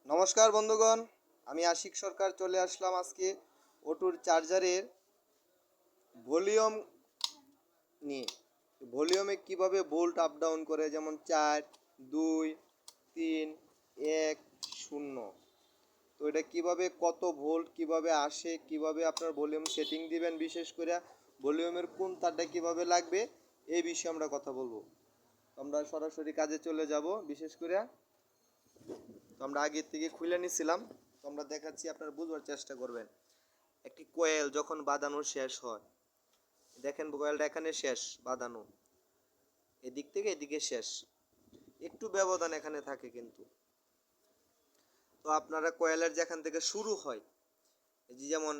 নমস্কার বন্ধুগণ, আমি আশিক সরকার চলে আসলাম আজকে ওটুর চার্জারের ভলিউম নিয়ে। ভলিউমে কিভাবে ভোল্ট আপ ডাউন করে, যেমন 4, 2, 3, 1, 0। তো এটা কিভাবে কত ভোল্ট কিভাবে আসে, কিভাবে আপনার ভলিউম সেটিং দিবেন, বিশেষ করে ভলিউমের কোন তারটা কিভাবে লাগবে এই বিষয়ে আমরা কথা বলবো। আমরা সরাসরি কাজে চলে যাব। বিশেষ করে তো আমরা আগে থেকে খুলে নিছিলাম, তো আমরা দেখাচ্ছি, আপনারা বুঝবার চেষ্টা করবেন। একটি কোয়েল যখন বাঁধানো শেষ হয়, দেখেন কোয়েলটা এখানে শেষ বাঁধানো, এদিক থেকে এদিকে শেষ, একটু ব্যবধান এখানে থাকে কিন্তু। তো আপনারা কোয়েলের যেখান থেকে শুরু হয়, এই যে যেমন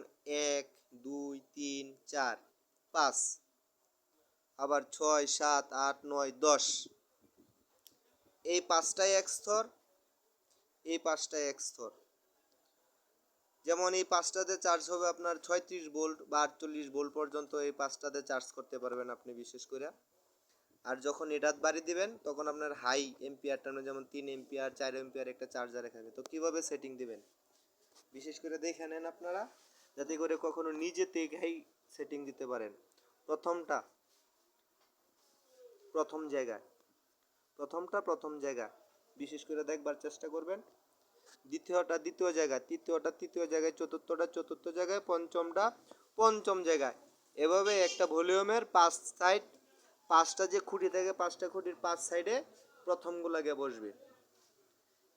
1, 2, 3, 4, 5, আবার 6, 7, 8, 9, 10, এই পাঁচটায় এক স্তর, এই পাঁচটায় এক স্তর। যেমন এই পাঁচটাতে চার্জ হবে আপনার 36 ভোল্ট বা 48 ভোল্ট পর্যন্ত এই পাঁচটাতে চার্জ করতে পারবেন আপনি বিশেষ করে। আর যখন এটাত বাড়ি দিবেন তখন আপনার হাই এম্পিয়ার টানো, যেমন 3 এম্পিয়ার 4 এম্পিয়ার একটা চার্জার এখানে। তো কিভাবে সেটিং দিবেন বিশেষ করে দেখে নেন আপনারা, যাতে করে কখনো নিজে থেকেই সেটিং দিতে পারেন। প্রথম জায়গায় প্রথম জায়গায় বিশেষ করে দেখবার চেষ্টা করবেন। দ্বিতীয়টা দ্বিতীয় জায়গায়, তৃতীয়টা তৃতীয় জায়গায়, চতুর্থটা চতুর্থ জায়গায়, পঞ্চমটা পঞ্চম জায়গায়। এভাবে একটা ভলিউমের পাঁচ সাইড, পাঁচটা যে খুঁটি থাকে, পাঁচটা খুঁটির পাঁচ সাইডে প্রথমগুলো গিয়ে বসবে।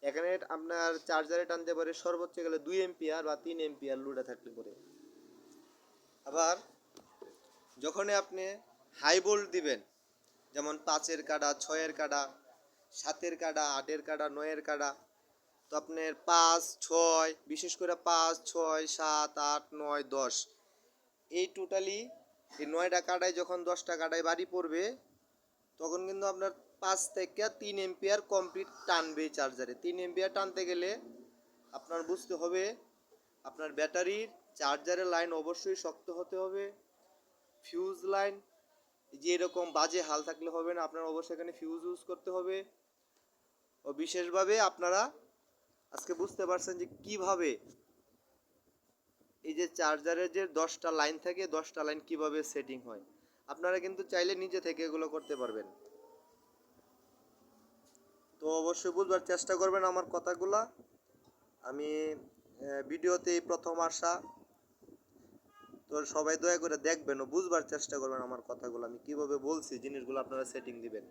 এখানে আপনার চার্জারে টানতে পারে সর্বোচ্চ গেলে 2 এম্পিয়ার বা 3 এম্পিয়ার লোডে থাকলে পরে। আবার যখন আপনি হাই ভোল্ট দিবেন, যেমন 5-এর কাডা, 6-এর কাডা, 7-এর কাডা, 8-এর কাডা, 9-এর কাডা, তো আপনার 5, 6, বিশেষ করে 5, 6, 7, 8, 9, 10, এই টোটালি এই 9টা কাটায় যখন 10টা কাটায় বাড়ি পড়বে, তখন কিন্তু আপনার 5 থেকে 3 এম্পিয়ার কমপ্লিট টানবে চার্জারে। 3 এম্পিয়ার টানতে গেলে আপনার বুঝতে হবে আপনার ব্যাটারির চার্জারের লাইন অবশ্যই শক্ত হতে হবে। ফিউজ লাইন যে এরকম বাজে হাল থাকলে হবে না, আপনার অবশ্যই এখানে ফিউজ ইউজ করতে হবে। ও বিশেষভাবে আপনারা আজকে বুঝতে পারছেন যে কিভাবে এই যে চার্জারের যে 10টা লাইন থাকে, 10টা লাইন কিভাবে সেটিং হয়। আপনারা কিন্তু চাইলে নিজে থেকে এগুলো করতে পারবেন। তো অবশ্যই বুঝবার চেষ্টা করবেন আমার কথাগুলা। আমি ভিডিওতে প্রথম আসা, তো সবাই দয়া করে দেখবেন ও বুঝবার চেষ্টা করবেন আমার কথাগুলো, আমি কিভাবে বলছি জিনিসগুলো আপনারা সেটিং দিবেন।